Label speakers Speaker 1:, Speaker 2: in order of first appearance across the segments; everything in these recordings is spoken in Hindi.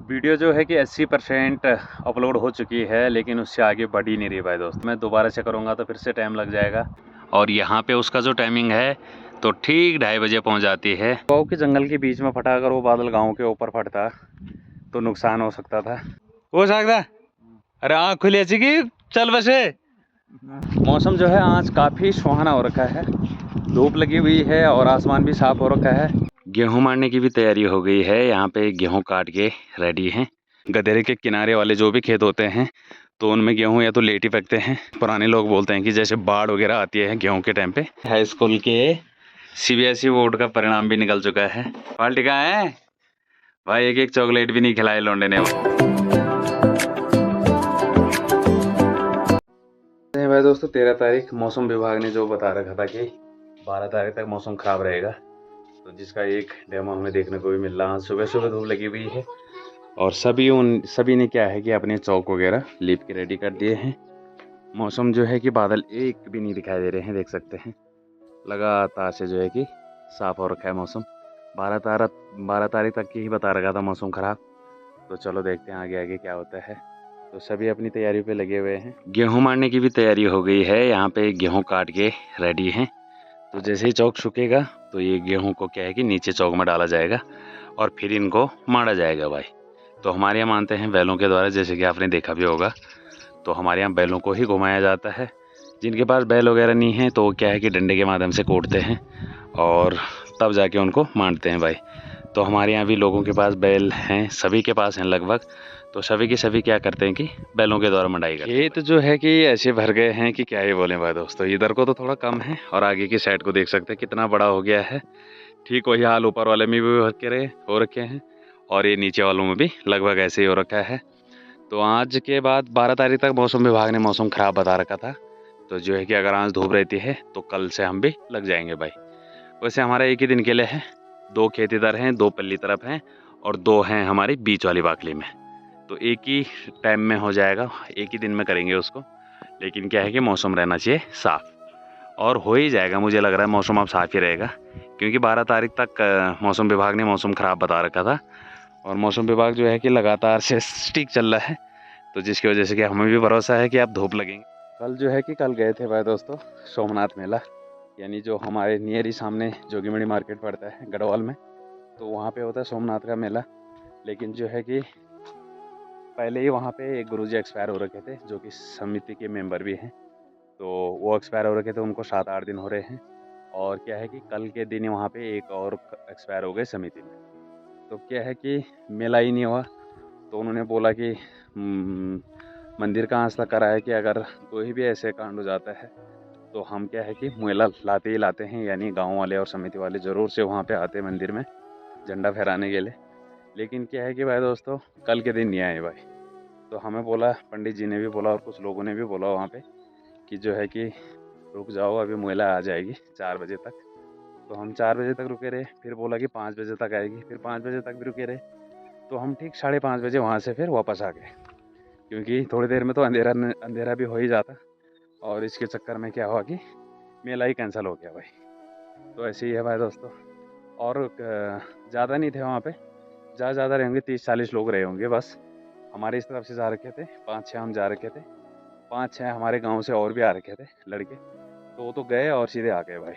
Speaker 1: वीडियो जो है कि 80% अपलोड हो चुकी है, लेकिन उससे आगे बढ़ ही नहीं रही भाई दोस्त। मैं दोबारा से करूँगा तो फिर से टाइम लग जाएगा। और यहाँ पे उसका जो टाइमिंग है तो ठीक 2:30 बजे पहुँच जाती है। गाँव के जंगल के बीच में फटा, अगर वो बादल गाँव के ऊपर फटता तो नुकसान हो सकता था। हो सकता, अरे आँख खुली अच्छी की चल बसे। मौसम जो है आज काफ़ी सुहाना हो रखा है, धूप लगी हुई है और आसमान भी साफ हो रखा है। गेहूं मारने की भी तैयारी हो गई है। यहाँ पे गेहूं काट के रेडी हैं। गधेरे के किनारे वाले जो भी खेत होते हैं तो उनमें गेहूं या तो लेट ही पकते हैं। पुराने लोग बोलते हैं कि जैसे बाढ़ वगैरह आती है गेहूं के टाइम पे। हाई स्कूल के CBSE बोर्ड का परिणाम भी निकल चुका है। पार्टी कहाँ है भाई? एक एक चॉकलेट भी नहीं खिलाए लौंडे ने भाई दोस्तों। 13 तारीख मौसम विभाग ने जो बता रखा था कि 12 तारीख तक मौसम खराब रहेगा, तो जिसका एक डेमो हमें देखने को भी मिल रहा है। सुबह सुबह धूप लगी हुई है और सभी ने क्या है कि अपने चौक वगैरह लीप के रेडी कर दिए हैं। मौसम जो है कि बादल एक भी नहीं दिखाई दे रहे हैं, देख सकते हैं। लगातार से जो है कि साफ हो रखा है मौसम। 12 तारीख तक की ही बता रखा था मौसम ख़राब। तो चलो देखते हैं आगे आगे क्या होता है। तो सभी अपनी तैयारी पे लगे हुए हैं। गेहूँ मारने की भी तैयारी हो गई है। यहाँ पे गेहूँ काट के रेडी हैं। तो जैसे ही चौक सूखेगा तो ये गेहूं को क्या है कि नीचे चौक में डाला जाएगा और फिर इनको मारा जाएगा भाई। तो हमारे यहाँ मानते हैं बैलों के द्वारा, जैसे कि आपने देखा भी होगा। तो हमारे यहाँ बैलों को ही घुमाया जाता है। जिनके पास बैल वगैरह नहीं है तो वो क्या है कि डंडे के माध्यम से कोड़ते हैं और तब जाके उनको मारते हैं भाई। तो हमारे यहाँ भी लोगों के पास बैल हैं, सभी के पास हैं लगभग। तो सभी के सभी क्या करते हैं कि बैलों के द्वारा मंडाई करते हैं। खेत जो है कि ऐसे भर गए हैं कि क्या ही बोले भाई दोस्तों। इधर को तो थोड़ा कम है और आगे की साइड को देख सकते हैं कितना बड़ा हो गया है। ठीक वही हाल ऊपर वाले में भी हो रखे हैं और ये नीचे वालों में भी लगभग ऐसे ही हो रखा है। तो आज के बाद 12 तारीख तक मौसम विभाग ने मौसम ख़राब बता रखा था। तो जो है कि अगर आज धूप रहती है तो कल से हम भी लग जाएंगे भाई। वैसे हमारा एक ही दिन के लिए है। 2 खेत इधर हैं, 2 पल्ली तरफ हैं और 2 हैं हमारी बीच वाली बाकली में। तो एक ही टाइम में हो जाएगा, एक ही दिन में करेंगे उसको। लेकिन क्या है कि मौसम रहना चाहिए साफ़, और हो ही जाएगा। मुझे लग रहा है मौसम अब साफ़ ही रहेगा, क्योंकि 12 तारीख तक मौसम विभाग ने मौसम ख़राब बता रखा था। और मौसम विभाग जो है कि लगातार से ठीक चल रहा है, तो जिसकी वजह से कि हमें भी भरोसा है कि अब धूप लगेंगे। कल जो है कि कल गए थे भाई दोस्तों सोमनाथ मेला, यानी जो हमारे नियर ही सामने जोगीमणि मार्केट पड़ता है गढ़वाल में, तो वहाँ पे होता है सोमनाथ का मेला। लेकिन जो है कि पहले ही वहाँ पे एक गुरुजी एक्सपायर हो रखे थे, जो कि समिति के मेंबर भी हैं। तो वो एक्सपायर हो रखे थे, उनको 7-8 दिन हो रहे हैं। और क्या है कि कल के दिन वहाँ पे एक और एक्सपायर हो गए समिति में। तो क्या है कि मेला ही नहीं हुआ। तो उन्होंने बोला कि मंदिर का आंसला करा है कि अगर कोई भी ऐसे कांड हो जाता है तो हम क्या है कि मेला लाते ही लाते हैं, यानी गांव वाले और समिति वाले ज़रूर से वहाँ पे आते हैं मंदिर में झंडा फहराने के लिए। लेकिन क्या है कि भाई दोस्तों कल के दिन नहीं आए भाई। तो हमें बोला, पंडित जी ने भी बोला और कुछ लोगों ने भी बोला वहाँ पे कि जो है कि रुक जाओ, अभी मेला आ जाएगी 4 बजे तक। तो हम 4 बजे तक रुके रहे। फिर बोला कि 5 बजे तक आएगी, फिर 5 बजे तक भी रुके रहे। तो हम ठीक 5:30 बजे वहाँ से फिर वापस आ गए, क्योंकि थोड़ी देर में तो अंधेरा भी हो ही जाता। और इसके चक्कर में क्या हुआ कि मेला ही कैंसिल हो गया भाई। तो ऐसे ही है भाई दोस्तों। और ज़्यादा नहीं थे वहाँ पे, ज़्यादा रहे होंगे 30-40 लोग रहे होंगे बस। हमारे इस तरफ से जा रखे थे 5-6, हम जा रखे थे 5-6 हमारे गांव से और भी आ रखे थे लड़के। तो वो तो गए और सीधे आ गए भाई।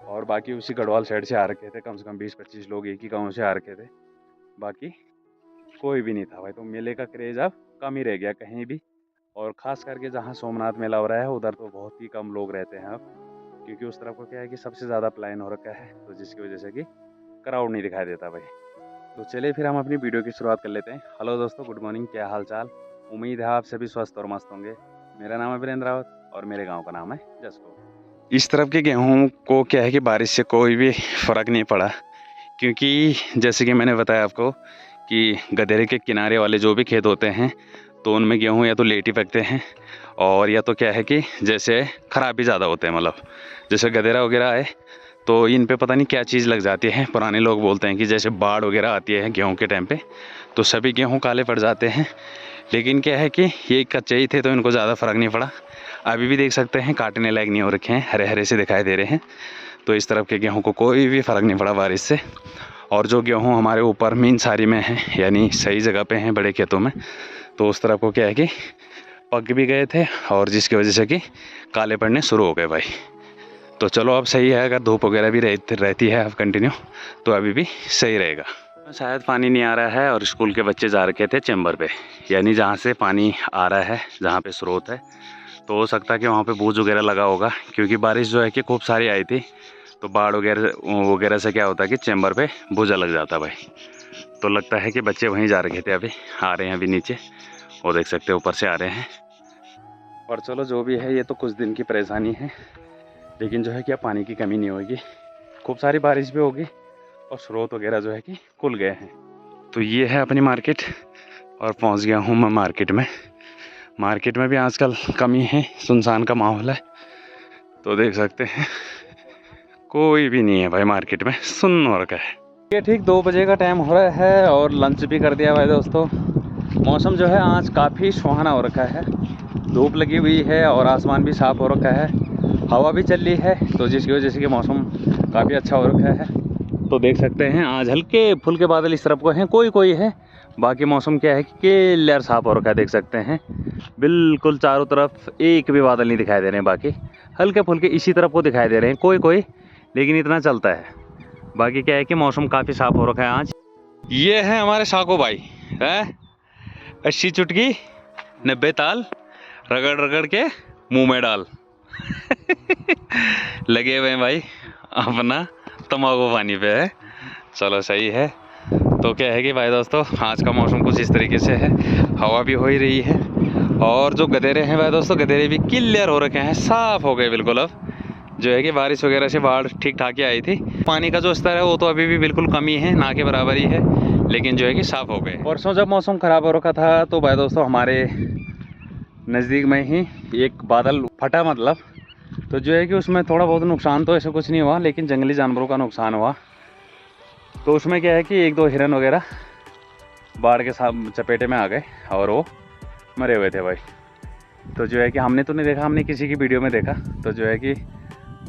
Speaker 1: और बाकी उसी गढ़वाल साइड से आ रखे थे, कम से कम 20-25 लोग एक ही गांव से आ रखे थे। बाकी कोई भी नहीं था भाई। तो मेले का क्रेज़ अब कम ही रह गया कहीं भी। और ख़ास करके जहाँ सोमनाथ मेला हो रहा है उधर तो बहुत ही कम लोग रहते हैं अब, क्योंकि उस तरफ को क्या है कि सबसे ज़्यादा प्लान हो रखा है, तो जिसकी वजह से कि क्राउड नहीं दिखाई देता भाई। तो चलिए फिर हम अपनी वीडियो की शुरुआत कर लेते हैं। हेलो दोस्तों, गुड मॉर्निंग, क्या हाल चाल। उम्मीद है आप सभी स्वस्थ और मस्त होंगे। मेरा नाम है वीरेंद्र रावत और मेरे गांव का नाम है जसपुर। इस तरफ के गेहूं को क्या है कि बारिश से कोई भी फ़र्क नहीं पड़ा, क्योंकि जैसे कि मैंने बताया आपको कि गधेरे के किनारे वाले जो भी खेत होते हैं तो उनमें गेहूं या तो लेट ही पकते हैं, और या तो क्या है कि जैसे ख़राब भी ज़्यादा होते हैं। मतलब जैसे गधेरा वगैरह आए तो इन पे पता नहीं क्या चीज़ लग जाती है। पुराने लोग बोलते हैं कि जैसे बाढ़ वगैरह आती है गेहूं के टाइम पे तो सभी गेहूं काले पड़ जाते हैं। लेकिन क्या है कि ये कच्चे ही थे तो इनको ज़्यादा फ़र्क नहीं पड़ा। अभी भी देख सकते हैं काटने लायक नहीं हो रखे हैं, हरे हरे से दिखाई दे रहे हैं। तो इस तरफ के गेहूं को कोई भी फ़र्क नहीं पड़ा बारिश से। और जो गेहूँ हमारे ऊपर मीन सारी में है, यानी सही जगह पे हैं बड़े खेतों में, तो उस तरफ को क्या है कि पक भी गए थे और जिसकी वजह से कि काले पड़ने शुरू हो गए भाई। तो चलो अब सही है, अगर धूप वगैरह भी रहती है अब कंटिन्यू तो अभी भी सही रहेगा। शायद पानी नहीं आ रहा है और स्कूल के बच्चे जा रखे थे चैम्बर पे, यानी जहाँ से पानी आ रहा है, जहाँ पे स्रोत है, तो हो सकता है कि वहाँ पे बूझ वगैरह लगा होगा, क्योंकि बारिश जो है कि खूब सारी आई थी, तो बाढ़ वगैरह से क्या होता है कि चैम्बर पे बूझा लग जाता भाई। तो लगता है कि बच्चे वहीं जा रखे थे, अभी आ रहे हैं अभी नीचे, वो देख सकते हैं ऊपर से आ रहे हैं। और चलो जो भी है, ये तो कुछ दिन की परेशानी है, लेकिन जो है कि अब पानी की कमी नहीं होगी, खूब सारी बारिश भी होगी और स्रोत वगैरह जो है कि खुल गए हैं। तो ये है अपनी मार्केट और पहुंच गया हूँ मैं मार्केट में। मार्केट में भी आजकल कमी है, सुनसान का माहौल है, तो देख सकते हैं कोई भी नहीं है भाई मार्केट में, सुन्न हो रखा है। ये ठीक 2 बजे का टाइम हो रहा है और लंच भी कर दिया भाई दोस्तों। मौसम जो है आज काफ़ी सुहाना हो रखा है, धूप लगी हुई है और आसमान भी साफ़ हो रखा है, हवा भी चल रही है, तो जिसकी वजह से कि मौसम काफ़ी अच्छा हो रखा है। तो देख सकते हैं आज हल्के फुल्के बादल इस तरफ को हैं, कोई है, बाकी मौसम क्या है कि क्लियर साफ़ हो रखा है। देख सकते हैं बिल्कुल चारों तरफ एक भी बादल नहीं दिखाई दे रहे हैं, बाकी हल्के फुल्के इसी तरफ को दिखाई दे रहे हैं, कोई, लेकिन इतना चलता है। बाकी क्या है कि मौसम काफ़ी साफ़ हो रखा है आज। ये है हमारे साको भाई है, 80 चुटकी 90 ताल, रगड़ रगड़ के मुंह में डाल लगे हुए हैं भाई अपना तंबाकू पानी पे है। चलो सही है। तो क्या है कि भाई दोस्तों आज का मौसम कुछ इस तरीके से है, हवा भी हो ही रही है और जो गधेरे हैं भाई दोस्तों, गधेरे भी क्लियर हो रखे हैं, साफ़ हो गए बिल्कुल। अब जो है कि बारिश वगैरह से बाढ़ ठीक ठाक ही आई थी, पानी का जो स्तर है वो तो अभी भी बिल्कुल कमी है, ना के बराबर ही है, लेकिन जो है कि साफ़ हो गए। परसों जब मौसम ख़राब हो रखा था तो भाई दोस्तों हमारे नज़दीक में ही एक बादल फटा, मतलब तो जो है कि उसमें थोड़ा बहुत नुकसान तो ऐसा कुछ नहीं हुआ, लेकिन जंगली जानवरों का नुकसान हुआ। तो उसमें क्या है कि 1-2 हिरन वगैरह बाढ़ के साथ चपेटे में आ गए और वो मरे हुए थे भाई। तो जो है कि हमने तो नहीं देखा, हमने किसी की वीडियो में देखा, तो जो है कि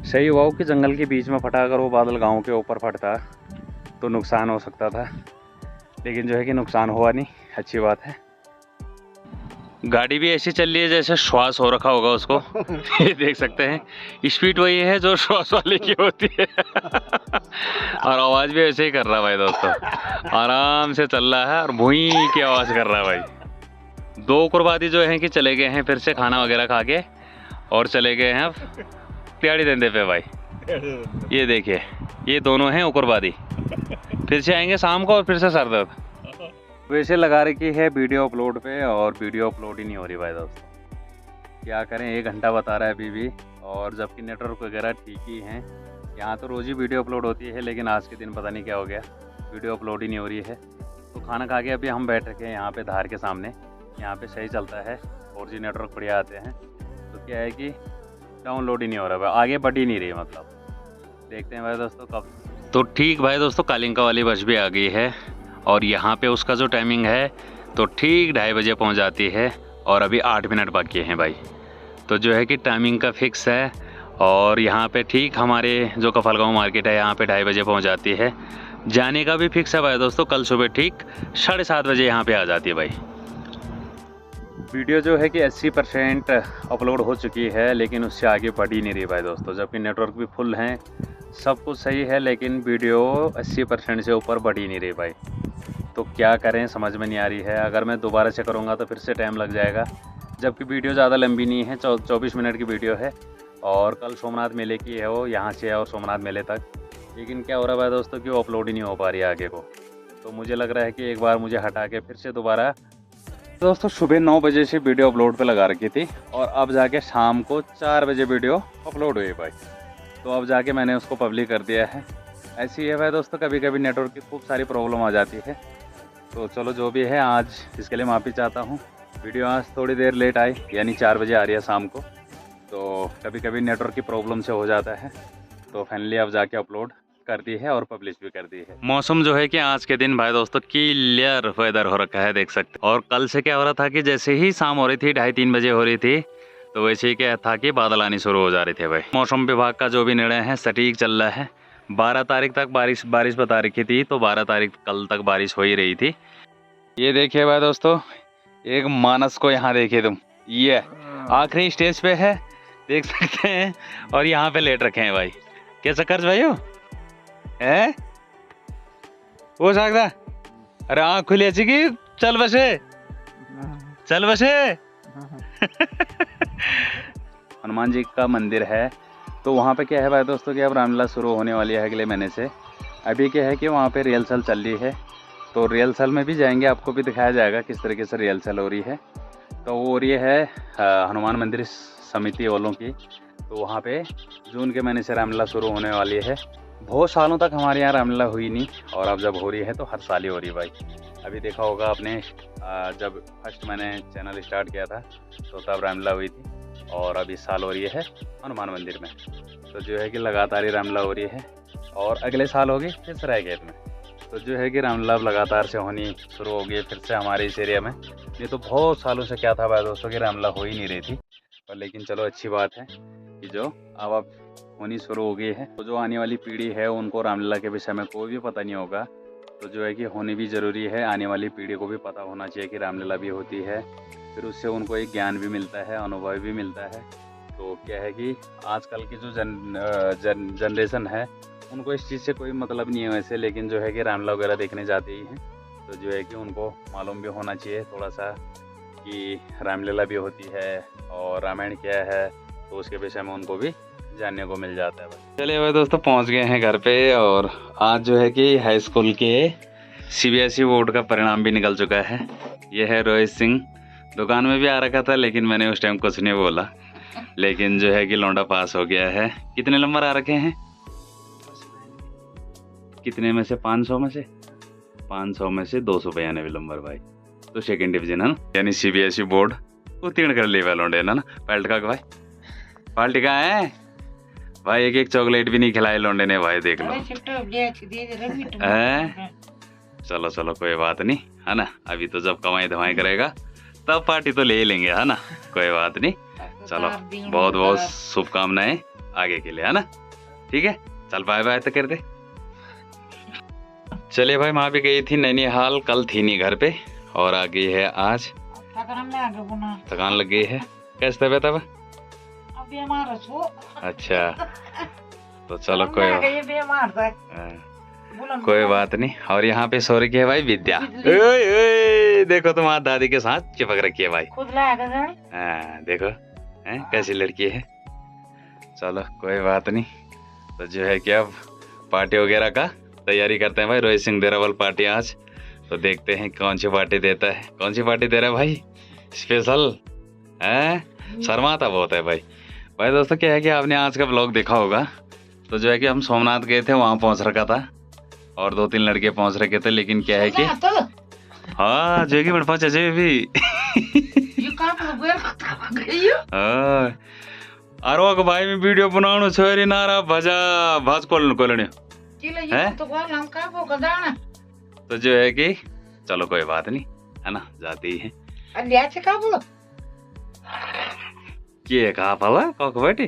Speaker 1: सही हुआ कि जंगल के बीच में फटा, अगर वो बादल गांव के ऊपर फटता तो नुकसान हो सकता था, लेकिन जो है कि नुकसान हुआ नहीं, अच्छी बात है। गाड़ी भी ऐसी चल रही है जैसे श्वास हो रखा होगा उसको ये देख सकते हैं, स्पीड वही है जो श्वास वाले की होती है और आवाज़ भी ऐसे ही कर रहा है भाई दोस्तों, आराम से चल रहा है और भूई की आवाज़ कर रहा है भाई। 2 कुर्बादी जो हैं कि चले गए हैं फिर से खाना वगैरह खा के और चले गए हैं अब तिहाड़ी धंधे पे भाई। ये देखिए ये दोनों हैं उकुरबादी, फिर से आएंगे शाम को और फिर से सर दर्द। वैसे लगा रखी है वीडियो अपलोड पे और वीडियो अपलोड ही नहीं हो रही भाई दोस्तों, क्या करें, 1 घंटा बता रहा है अभी भी, और जबकि नेटवर्क वगैरह ठीक ही हैं, यहाँ तो रोज़ ही वीडियो अपलोड होती है, लेकिन आज के दिन पता नहीं क्या हो गया, वीडियो अपलोड ही नहीं हो रही है। तो खाना खा के अभी हम बैठ रखे हैं यहाँ पे धार के सामने, यहाँ पे सही चलता है, 4G नेटवर्क बढ़िया आते हैं। तो क्या है कि डाउनलोड ही नहीं हो रहा भाई, आगे बढ़ ही नहीं रही, मतलब देखते हैं भाई दोस्तों कब। तो ठीक भाई दोस्तों कालिंका वाली बस भी आ गई है और यहाँ पे उसका जो टाइमिंग है तो ठीक 2:30 बजे पहुँच जाती है और अभी 8 मिनट बाकी हैं भाई। तो जो है कि टाइमिंग का फिक्स है और यहाँ पे ठीक हमारे जो कफलगांव मार्केट है यहाँ पे 2:30 बजे पहुँच जाती है। जाने का भी फिक्स है भाई दोस्तों, कल सुबह ठीक 7:30 बजे यहाँ पे आ जाती है भाई। वीडियो जो है कि 80% अपलोड हो चुकी है, लेकिन उससे आगे बढ़ ही नहीं रही भाई दोस्तों, जबकि नेटवर्क भी फुल हैं, सब कुछ सही है, लेकिन वीडियो 80% से ऊपर बढ़ ही नहीं रही भाई। तो क्या करें समझ में नहीं आ रही है, अगर मैं दोबारा से करूँगा तो फिर से टाइम लग जाएगा, जबकि वीडियो ज़्यादा लंबी नहीं है, 24 मिनट की वीडियो है और कल सोमनाथ मेले की है वो, यहाँ से और सोमनाथ मेले तक। लेकिन क्या हो रहा है भाई दोस्तों कि वो अपलोड ही नहीं हो पा रही है आगे को, तो मुझे लग रहा है कि एक बार मुझे हटा के फिर से दोबारा। दोस्तों सुबह 9 बजे से वीडियो अपलोड पे लगा रखी थी और अब जाके शाम को 4 बजे वीडियो अपलोड हुई भाई, तो अब जाके मैंने उसको पब्लिक कर दिया है। ऐसी ही है भाई दोस्तों, कभी कभी नेटवर्क की खूब सारी प्रॉब्लम आ जाती है। तो चलो जो भी है, आज इसके लिए माफ़ी चाहता हूँ, वीडियो आज थोड़ी देर लेट आई, यानी 4 बजे आ रही है शाम को, तो कभी कभी नेटवर्क की प्रॉब्लम से हो जाता है। तो फाइनली अब जाके अपलोड कर दी है और पब्लिश भी कर दी है। मौसम जो है कि आज के दिन भाई दोस्तों क्लियर वेदर हो रखा है, देख सकते। और कल से क्या हो रहा था कि जैसे ही शाम हो रही थी 2:30-3 बजे हो रही थी, तो वैसे ही क्या था कि बादल आने शुरू हो जा रहे थे भाई। मौसम विभाग का जो भी निर्णय है सटीक चल रहा है, 12 तारीख तक बारिश बता रखी थी, तो 12 तारीख कल तक बारिश हो ही रही थी। ये देखिए भाई दोस्तों, एक मानस को यहाँ देखिए तुम, ये आखिरी स्टेज पे है, देख सकते हैं, और यहाँ पे लेट रखे हैं भाई। कैसा कर्ज भाई हो सकता? अरे आँख खुली अच्छी की चल बसे हनुमान जी का मंदिर है, तो वहाँ पे क्या है भाई दोस्तों कि अब रामलीला शुरू होने वाली है अगले महीने से। अभी क्या है कि वहाँ पे रिहर्सल चल रही है, तो रिहर्सल में भी जाएंगे, आपको भी दिखाया जाएगा किस तरीके से रिहर्सल हो रही है। तो वो हो रही है हनुमान मंदिर समिति वालों की, तो वहाँ पे जून के महीने से रामलीला शुरू होने वाली है। बहुत सालों तक हमारे यहाँ रामलीला हुई नहीं, और अब जब हो रही है तो हर साल ही हो रही है भाई। अभी देखा होगा आपने, जब फर्स्ट मैंने चैनल स्टार्ट किया था तो तब रामलीला हुई थी, और अब इस साल हो रही है हनुमान मंदिर में। तो जो है कि लगातार ही रामलीला हो रही है, और अगले साल होगी फिर सरायखेत में। तो जो है कि रामलीला लगातार से होनी शुरू हो गई फिर से हमारे इस एरिया में। ये तो बहुत सालों से क्या था भाई दोस्तों कि रामलीला हो ही नहीं रही थी, पर लेकिन चलो अच्छी बात है कि जो अब होनी शुरू हो गई है। तो जो आने वाली पीढ़ी है उनको रामलीला के विषय में कोई भी पता नहीं होगा, तो जो है कि होनी भी ज़रूरी है। आने वाली पीढ़ी को भी पता होना चाहिए कि रामलीला भी होती है, फिर उससे उनको एक ज्ञान भी मिलता है, अनुभव भी मिलता है। तो क्या है कि आजकल की जो जनरेशन है उनको इस चीज़ से कोई मतलब नहीं है वैसे, लेकिन जो है कि रामलीला वगैरह देखने जाते ही हैं, तो जो है कि उनको मालूम भी होना चाहिए थोड़ा सा कि रामलीला भी होती है और रामायण क्या है, तो उसके विषय में उनको भी जानने को मिल जाता है भाई। चलिए भाई दोस्तों, पहुंच गए हैं घर पे, और आज जो है कि हाई स्कूल के CBSE बोर्ड का परिणाम भी निकल चुका है। ये है रोहित सिंह, दुकान में भी आ रखा था लेकिन मैंने उस टाइम कुछ नहीं बोला, लेकिन जो है कि लौंडा पास हो गया है। कितने नंबर आ रखे हैं? कितने में से? 500 में से 500 में से 292 नंबर भाई, तो सेकंड डिवीजन है ना, यानी CBSE बोर्ड उत्तीर्ण कर लिया लौंडे ना। पलट का भाई पार्टी का है भाई, एक चॉकलेट भी नहीं खिलाए लौंडे ने भाई, देख लो। चलो चलो कोई बात नहीं है ना, अभी तो जब कमाई धमाई करेगा तब पार्टी तो ले ही लेंगे है ना, कोई बात नहीं। चलो बहुत बहुत शुभकामनाएं आगे के लिए है ना, ठीक है, चल बाय बाय तो कर दे। चलिए भाई, माँ भी गई थी नैनीहाल, कल थी नहीं घर पे, और आ गई है आज। थकान लग गई है। कैसे तबीयत अब? अच्छा, तो चलो कोई बात नहीं। और यहाँ पे सो रखी है भाई विद्या, देखो तुम्हारी दादी के साथ चिपक रखी है भाई, देखो कैसी लड़की है। चलो कोई बात नहीं, तो जो है कि अब पार्टी वगैरह का तैयारी करते हैं भाई। रोहित सिंह देरावल पार्टी आज, तो देखते हैं कौन सी पार्टी देता है। कौन सी पार्टी दे रहा है भाई? स्पेशल है, शर्माता बहुत है भाई। भाई दोस्तों क्या है कि आपने आज का ब्लॉग देखा होगा, तो जो है कि हम सोमनाथ गए थे, वहाँ पहुँच रखा था, और 2-3 लड़के पहुँच रखे थे, लेकिन क्या है कि हाँ जो है कि बड़ पहुँचा जे भी अरे को भाई मैं वीडियो बनाऊं छोरी नारा भजा भाज कोलने तो जो है कि चलो कोई बात नहीं है ना, जाती ही है। क्या कहा पावा को बेटी